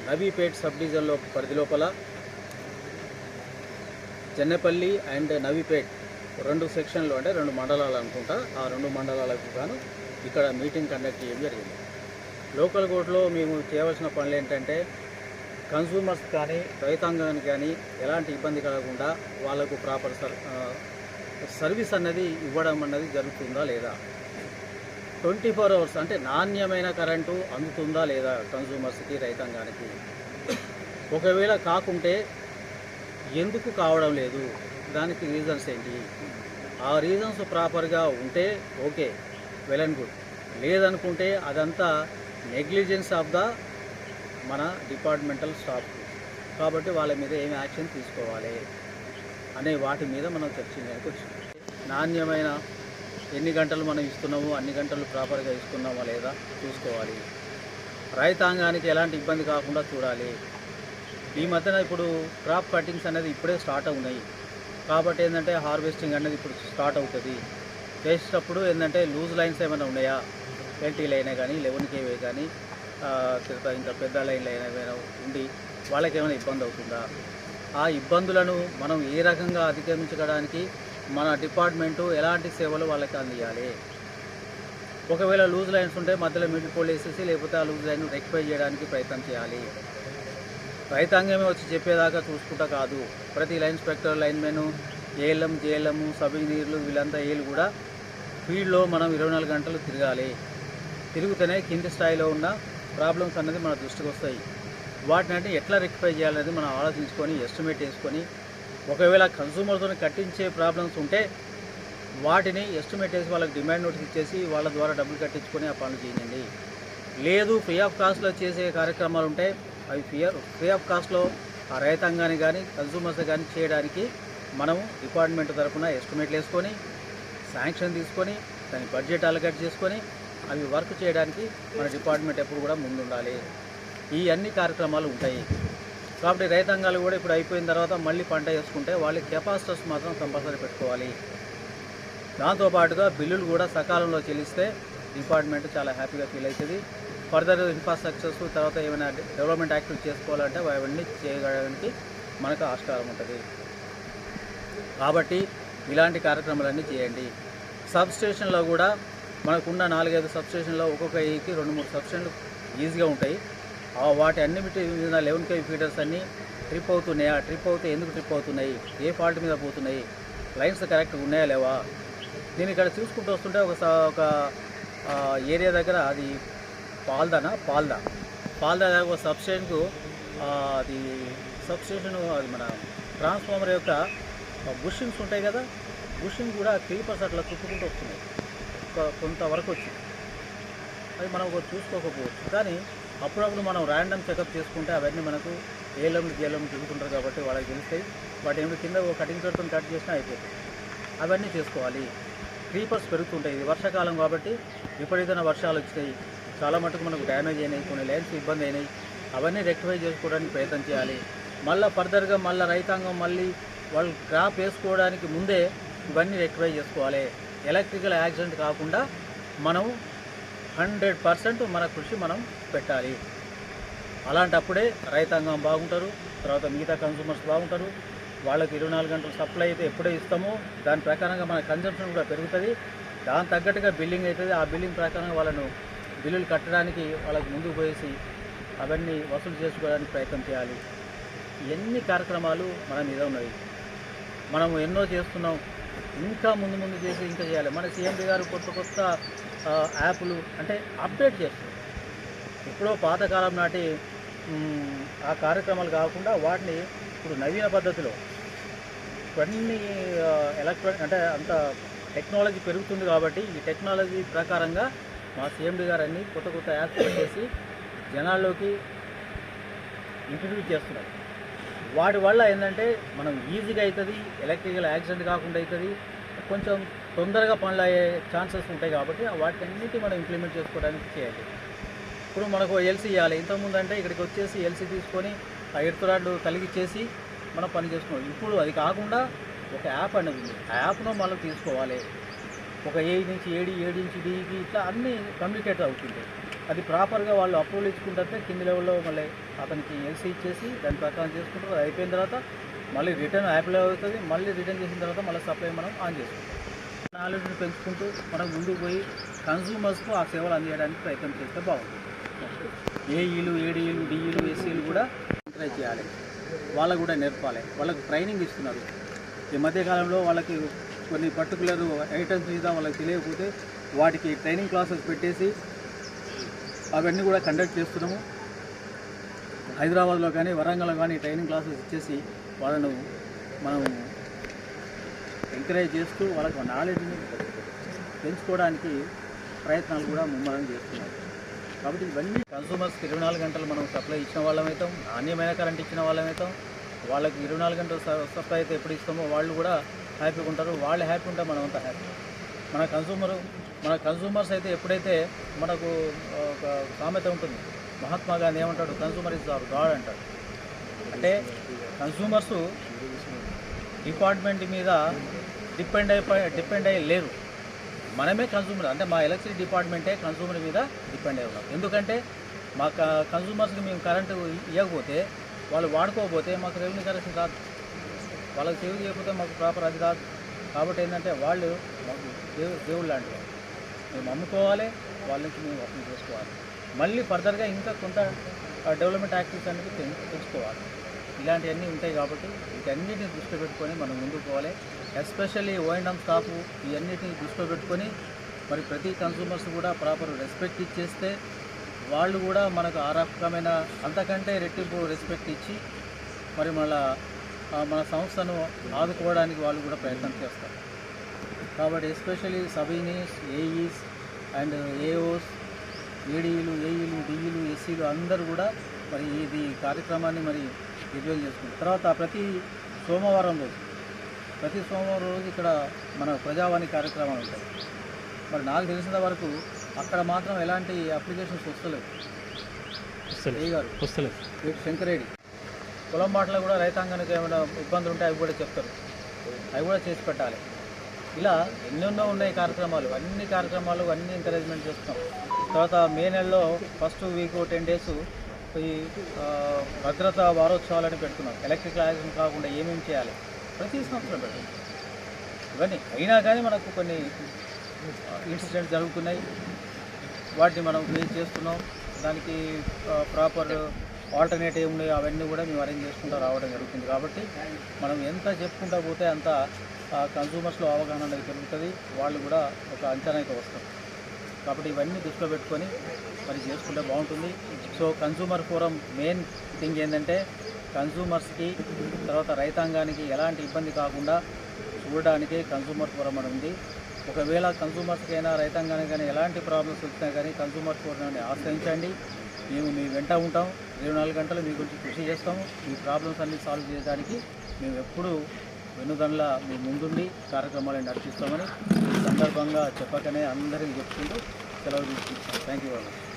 Navipet sub డివిజన్లో పరిధి లోపల చెన్నపల్లి అండ్ నవీపేట్ 2 సెక్షన్లు అంటే 2 మండలాలు అనుకుంటా. ఆ 2 మండలాలకు గాను ఇక్కడ మీటింగ్ కండక్ట్ చేయడం జరిగింది. లోకల్ కోర్టులో మేము చేయవలసిన పనులు ఏంటంటే కన్సూమర్స్ కానీ రైతాంగానికి కానీ ఎలాంటి ఇబ్బంది కలగకుండా వాళ్ళకు ప్రాపర్ సర్వీస్ అన్నది ఇవ్వడం అన్నది జరుగుతుందా లేదా, 24 అవర్స్ అంటే నాణ్యమైన కరెంటు అందుతుందా లేదా కన్సూమర్స్కి రైతాంగానికి. ఒకవేళ కాకుంటే ఎందుకు కావడం లేదు, దానికి రీజన్స్ ఏంటి, ఆ రీజన్స్ ప్రాపర్గా ఉంటే ఓకే, వెల్ అండ్ గుడ్. లేదనుకుంటే అదంతా నెగ్లిజెన్స్ ఆఫ్ ద మన డిపార్ట్మెంటల్ స్టాఫ్. కాబట్టి వాళ్ళ మీద ఏం యాక్షన్ తీసుకోవాలి అనే వాటి మీద మనం చర్చించడానికి వచ్చింది. నాణ్యమైన ఎన్ని గంటలు మనం ఇస్తున్నామో అన్ని గంటలు ప్రాపర్గా ఇస్తున్నామా లేదా చూసుకోవాలి. రైతాంగానికి ఎలాంటి ఇబ్బంది కాకుండా చూడాలి. ఈ మధ్యన ఇప్పుడు క్రాప్ కటింగ్స్ అనేది ఇప్పుడే స్టార్ట్ అవునాయి కాబట్టి ఏంటంటే హార్వెస్టింగ్ అనేది ఇప్పుడు స్టార్ట్ అవుతుంది. చేసేటప్పుడు ఏంటంటే లూజ్ లైన్స్ ఏమైనా ఉన్నాయా, 20 లైన్ కానీ 11 kV కానీ ఇంకా పెద్ద లైన్లు అయినా ఉండి వాళ్ళకి ఏమైనా ఇబ్బంది అవుతుందా, ఆ ఇబ్బందులను మనం ఏ రకంగా అధిగమించడానికి మన డిపార్ట్మెంటు ఎలాంటి సేవలు వాళ్ళకి అందియాలి. ఒకవేళ లూజ్ లైన్స్ ఉంటే మధ్యలో మిడిల్ పోల్ వేసేసి లేకపోతే ఆ లూజ్ లైన్ రెక్టిఫై చేయడానికి ప్రయత్నం చేయాలి. రైతాంగమే వచ్చి చెప్పేదాకా చూసుకుంటా కాదు. ప్రతి line inspector, linemen, ALM, JLM, sub ఇంజనీర్లు వీళ్ళంతా ఏళ్ళు కూడా ఫీల్డ్లో మనం 24 గంటలు తిరగాలి. తిరుగుతూనే కింది స్థాయిలో ఉన్న ప్రాబ్లమ్స్ అనేది మన దృష్టికి వస్తాయి. వాటిని అంటే ఎట్లా రెక్టిఫై చేయాలనేది మనం ఆలోచించుకొని ఎస్టిమేట్ వేసుకొని, ఒకవేళ కన్సూమర్తో కట్టించే ప్రాబ్లమ్స్ ఉంటే వాటిని ఎస్టిమేట్ వేసి వాళ్ళకి డిమాండ్ నోటీస్ ఇచ్చేసి వాళ్ళ ద్వారా డబ్బులు కట్టించుకొని ఆ పనులు చేయండి. లేదు ఫ్రీ ఆఫ్ కాస్ట్లో చేసే కార్యక్రమాలు ఉంటే అవి ఫ్రీ ఆఫ్ కాస్ట్లో ఆ రైతాంగాన్ని కానీ కన్సూమర్స్ కానీ చేయడానికి మనము డిపార్ట్మెంట్ తరఫున ఎస్టిమేట్లు వేసుకొని శాంక్షన్ తీసుకొని దాని బడ్జెట్ అలకేట్ చేసుకొని అవి వర్క్ చేయడానికి మన డిపార్ట్మెంట్ ఎప్పుడు కూడా ముందుండాలి. ఈ అన్ని కార్యక్రమాలు ఉంటాయి కాబట్టి రైతాంగాలు కూడా ఇప్పుడు అయిపోయిన తర్వాత మళ్ళీ పంట వేసుకుంటే వాళ్ళకి కెపాసిటర్స్ మాత్రం కంపల్సరీ పెట్టుకోవాలి. దాంతోపాటుగా బిల్లులు కూడా సకాలంలో చెల్లిస్తే డిపార్ట్మెంట్ చాలా హ్యాపీగా ఫీల్ అవుతుంది. ఫర్దర్ ఇన్ఫ్రాస్ట్రక్చర్స్ తర్వాత ఏమైనా డెవలప్మెంట్ యాక్టివిటీ చేసుకోవాలంటే అవన్నీ చేయడానికి మనకు ఆస్కారం ఉంటుంది. కాబట్టి ఇలాంటి కార్యక్రమాలన్నీ చేయండి. సబ్ స్టేషన్లో కూడా మనకున్న 4-5 సబ్ స్టేషన్లో ఒక్కొక్క ఏకి 2-3 సబ్ స్టేషన్లు ఈజీగా ఉంటాయి. వాటి అన్నిటి మీద 11 kV ఫీడర్స్ అన్నీ ట్రిప్ అవుతున్నాయా, ట్రిప్ అవుతే ఎందుకు ట్రిప్ అవుతున్నాయి, ఏ ఫాల్ట్ మీద పోతున్నాయి, లైన్స్ కరెక్ట్గా ఉన్నాయా లేవా. నేను ఇక్కడ చూసుకుంటూ వస్తుంటే ఒక ఏరియా దగ్గర అది పాల్దా దగ్గర ఒక సబ్స్టేషన్కు అది సబ్స్టేషన్ అది మన ట్రాన్స్ఫార్మర్ యొక్క బుషింగ్స్ ఉంటాయి కదా, బుషింగ్ కూడా క్రీపర్స్ అట్లా చుట్టుకుంటూ వస్తున్నాయి. కొంతవరకు వచ్చింది అది మనం చూసుకోకపోవచ్చు. కానీ అప్పుడప్పుడు మనం ర్యాండమ్ చెకప్ చేసుకుంటే అవన్నీ మనకు ఏఎల్ఎం తిరుగుతుంటారు కాబట్టి వాళ్ళకి తెలుస్తాయి. వాటి ఏమిటి కింద కటింగ్ పెడుతూ కట్ చేసినా అయిపోతుంది. అవన్నీ చేసుకోవాలి. క్రీపర్స్ పెరుగుతుంటాయి. ఇది వర్షాకాలం కాబట్టి విపరీతమైన వర్షాలు వచ్చినాయి, చాలా మటుకు మనకు డ్యామేజ్ అయినాయి, కొన్ని లైన్స్ ఇబ్బంది అయినాయి. అవన్నీ రెక్టిఫై చేసుకోవడానికి ప్రయత్నం చేయాలి. మళ్ళీ ఫర్దర్గా రైతాంగం మళ్ళీ వాళ్ళు క్రాప్ వేసుకోవడానికి ముందే ఇవన్నీ రెక్టిఫై చేసుకోవాలి. ఎలక్ట్రికల్ యాక్సిడెంట్ కాకుండా మనం 100% మన కృషి మనం పెట్టాలి. అలాంటప్పుడే రైతాంగం బాగుంటారు, తర్వాత మిగతా కన్సూమర్స్ బాగుంటారు. వాళ్ళకి 24 గంటలు సప్లై అయితే ఎప్పుడే ఇస్తామో దాని ప్రకారంగా మన కన్జంప్షన్ కూడా పెరుగుతుంది. దాని తగ్గట్టుగా బిల్లింగ్ అవుతుంది. ఆ బిల్లింగ్ ప్రకారంగా వాళ్ళను బిల్లులు కట్టడానికి వాళ్ళకి ముందుకు పోయేసి అవన్నీ వసూలు చేసుకోవడానికి ప్రయత్నం చేయాలి. ఎన్ని కార్యక్రమాలు మన మీద ఉన్నవి, మనం ఎన్నో చేస్తున్నాం. ఇంకా ముందు చేసి ఇంకా చేయాలి. మన సీఎండీ గారు కొత్త యాప్లు అంటే అప్డేట్ చేస్తారు. ఎప్పుడో పాతకాలం నాటి ఆ కార్యక్రమాలు కాకుండా వాటిని ఇప్పుడు నవీన పద్ధతిలో ఇవన్నీ ఎలక్ట్రానిక్ అంటే అంత టెక్నాలజీ పెరుగుతుంది కాబట్టి ఈ టెక్నాలజీ ప్రకారంగా మా సీఎండీ గారు అన్నీ కొత్త యాప్స్ చేసి జనాల్లోకి ఇంట్రడ్యూస్ చేస్తున్నారు. వాటి వల్ల ఏంటంటే మనం ఈజీగా అవుతుంది, ఎలక్ట్రికల్ యాక్సిడెంట్ కాకుండా అవుతుంది, కొంచెం తొందరగా పనులు అయ్యే ఛాన్సెస్ ఉంటాయి. కాబట్టి వాటిన్నిటి మనం ఇంప్లిమెంట్ చేసుకోవడానికి చేయాలి. ఇప్పుడు మనకు ఎల్సీ ఇవ్వాలి. ఇంతకుముందు అంటే ఇక్కడికి వచ్చేసి ఎల్సీ తీసుకొని ఆ ఎడుతురాడ్లు కలిగిచ్చేసి మనం పని చేసుకోవాలి. ఇప్పుడు అది కాకుండా ఒక యాప్ అనేది ఉంది. ఆ యాప్ను మనం తీసుకోవాలి. ఒక ఏ నుంచి ఏడి నుంచి డికి ఇట్లా అన్నీ కమ్యూనికేట్ అవుతుంది. అది ప్రాపర్గా వాళ్ళు అప్రూవల్ ఇచ్చుకుంటే కింది లెవెల్లో మళ్ళీ అతనికి ఎల్సీ ఇచ్చేసి దాని ప్రకారం చేసుకుంటారు. అది అయిపోయిన తర్వాత మళ్ళీ రిటర్న్ యాప్లో అవుతుంది. మళ్ళీ రిటర్న్ చేసిన తర్వాత మళ్ళీ సప్లై మనం ఆన్ చేసుకుంటాం. నాలెడ్జ్ని పెంచుకుంటూ మనం ముందుకు పోయి కన్సూమర్స్కు ఆ సేవలు అందించడానికి ప్రయత్నం చేస్తే బాగుంటుంది. ఏఈలు, ఏడీలు, డిఈలు, ఎస్సీలు కూడా ఎంకరేజ్ చేయాలి. వాళ్ళకు కూడా నేర్పాలి. వాళ్ళకు ట్రైనింగ్ ఇస్తున్నారు. ఈ మధ్యకాలంలో వాళ్ళకి కొన్ని పర్టికులర్ ఐటమ్స్ మీద వాళ్ళకి తెలియకపోతే వాటికి ట్రైనింగ్ క్లాసెస్ పెట్టేసి అవన్నీ కూడా కండక్ట్ చేస్తున్నాము. హైదరాబాద్లో కానీ వరంగల్లో కానీ ట్రైనింగ్ క్లాసెస్ ఇచ్చేసి వాళ్ళను మనం ఎంకరేజ్ చేస్తూ వాళ్ళకి నాలెడ్జ్ని పెంచుకోవడానికి ప్రయత్నాలు కూడా ముమ్మరం చేస్తున్నాం. కాబట్టి ఇవన్నీ కన్సూమర్స్కి 24 గంటలు మనం సప్లై ఇచ్చిన వాళ్ళమవుతాం, నాణ్యమైన కరెంట్ ఇచ్చిన వాళ్ళమవుతాం. వాళ్ళకి 24 గంటలు సప్లై అయితే ఎప్పుడు ఇస్తామో వాళ్ళు కూడా హ్యాపీగా ఉంటారు. వాళ్ళు హ్యాపీ ఉంటే మనం అంతా హ్యాపీ. మన కన్సూమర్స్ అయితే ఎప్పుడైతే మనకు ఒక సామెత ఉంటుంది, మహాత్మా గాంధీ ఏమంటాడు, కన్సూమర్ ఇస్ అవర్ గాడ్ అంటాడు. అంటే కన్సూమర్స్ డిపార్ట్మెంట్ మీద డిపెండ్ అయ్యి లేరు. మనమే కన్సూమర్, అంటే మా ఎలక్ట్రిసిటీ డిపార్ట్మెంటే కన్సూమర్ మీద డిపెండ్ అయి ఉన్నాం. ఎందుకంటే మా కన్సూమర్స్కి మేము కరెంటు ఇవ్వకపోతే, వాళ్ళు వాడుకోకపోతే మాకు రెవెన్యూ కరెక్షన్ రాదు. వాళ్ళకి సేవ్ చేయకపోతే మాకు ప్రాపర్ అది రాదు. కాబట్టి ఏంటంటే వాళ్ళు మాకు దేవుళ్ళు లాంటివి. మేము అమ్ముకోవాలి, వాళ్ళ నుంచి మేము వర్క్ చేసుకోవాలి. మళ్ళీ ఫర్దర్గా ఇంకా కొంత డెవలప్మెంట్ యాక్టివిటీస్ అనేది పెంచుకోవాలి. ఇలాంటివన్నీ ఉంటాయి. కాబట్టి వీటన్నిటిని దృష్టిలో పెట్టుకొని మనం ముందుకు పోవాలి. ఎస్పెషల్లీ ఓఎండ్ఎం స్టాఫ్ ఇవన్నిటిని దృష్టిలో పెట్టుకొని మరి ప్రతి కన్సూమర్స్ కూడా ప్రాపర్ రెస్పెక్ట్ ఇచ్చేస్తే వాళ్ళు కూడా మనకు ఆ రకమైన అంతకంటే రెట్టింపు రెస్పెక్ట్ ఇచ్చి మరి మన సంస్థను ఆదుకోవడానికి వాళ్ళు కూడా ప్రయత్నం చేస్తారు. కాబట్టి especially sub engineers, AEs and AOs, ఏడీలు, ఏఈలు, డిఈలు, ఎస్సీలు అందరూ కూడా మరి ఇది కార్యక్రమాన్ని మరి విజయం చేసుకుంటారు. తర్వాత ప్రతి సోమవారం రోజు ఇక్కడ మన ప్రజావాణి కార్యక్రమాలు ఉంటాయి. మరి నాకు తెలిసిన వరకు అక్కడ మాత్రం ఎలాంటి అప్లికేషన్స్ వస్తలేవు. శంకరేడి పొలం మాటలు కూడా రైతాంగానికి ఏమైనా ఇబ్బందులు ఉంటే అవి కూడా చెప్తారు, అవి కూడా చేసి పెట్టాలి. ఇలా ఎన్నెన్నో ఉన్నాయి కార్యక్రమాలు. అన్ని ఎంకరేజ్మెంట్ చేస్తున్నాం. తర్వాత మే నెలలో ఫస్ట్ వీక్ 10 days ఈ భద్రతా వారోత్సవాలని పెడుతున్నాం. ఎలక్ట్రికల్ యాక్సిడెంట్ కాకుండా ఏమేమి చేయాలి ప్రతి సంవత్సరం పెడుతున్నాం. ఇవన్నీ అయినా కానీ మనకు కొన్ని ఇన్సిడెంట్స్ జరుగుతున్నాయి. వాటిని మనం ఫేస్ చేస్తున్నాం. దానికి ప్రాపర్ ఆల్టర్నేటివ్ ఉన్నాయి, అవన్నీ కూడా మేము అరేంజ్ చేసుకుంటూ రావడం జరుగుతుంది. కాబట్టి మనం ఎంత చెప్పుకుంటూ పోతే అంత కన్సూమర్స్లో అవగాహన అనేది పెరుగుతుంది. వాళ్ళు కూడా ఒక అంచనాకి వస్తారు. కాబట్టి ఇవన్నీ దృష్టిలో పెట్టుకొని మరి చేసుకుంటే బాగుంటుంది. So consumer forum main thing ఏంటంటే కన్సూమర్స్కి తర్వాత రైతాంగానికి ఎలాంటి ఇబ్బంది కాకుండా చూడడానికి కన్సూమర్ ఫోరం అని ఉంది. ఒకవేళ కన్సూమర్స్కైనా రైతాంగానికైనా ఎలాంటి ప్రాబ్లమ్స్ వచ్చినా కానీ కన్సూమర్ ఫోరాన్ని ఆశ్రయించండి. మేము మీ వెంట ఉంటాం. 24 గంటలు మీ గురించి కృషి చేస్తాము. మీ ప్రాబ్లమ్స్ అన్ని సాల్వ్ చేయడానికి మేము ఎప్పుడూ వెన్నుదన్నులా మీ ముందుండి కార్యక్రమాలను నడిపిస్తామని ఈ సందర్భంగా చెప్పకనే అందరికీ చెప్పుకుంటూ సెలవు తీసుకుంటాం. Thank you very much.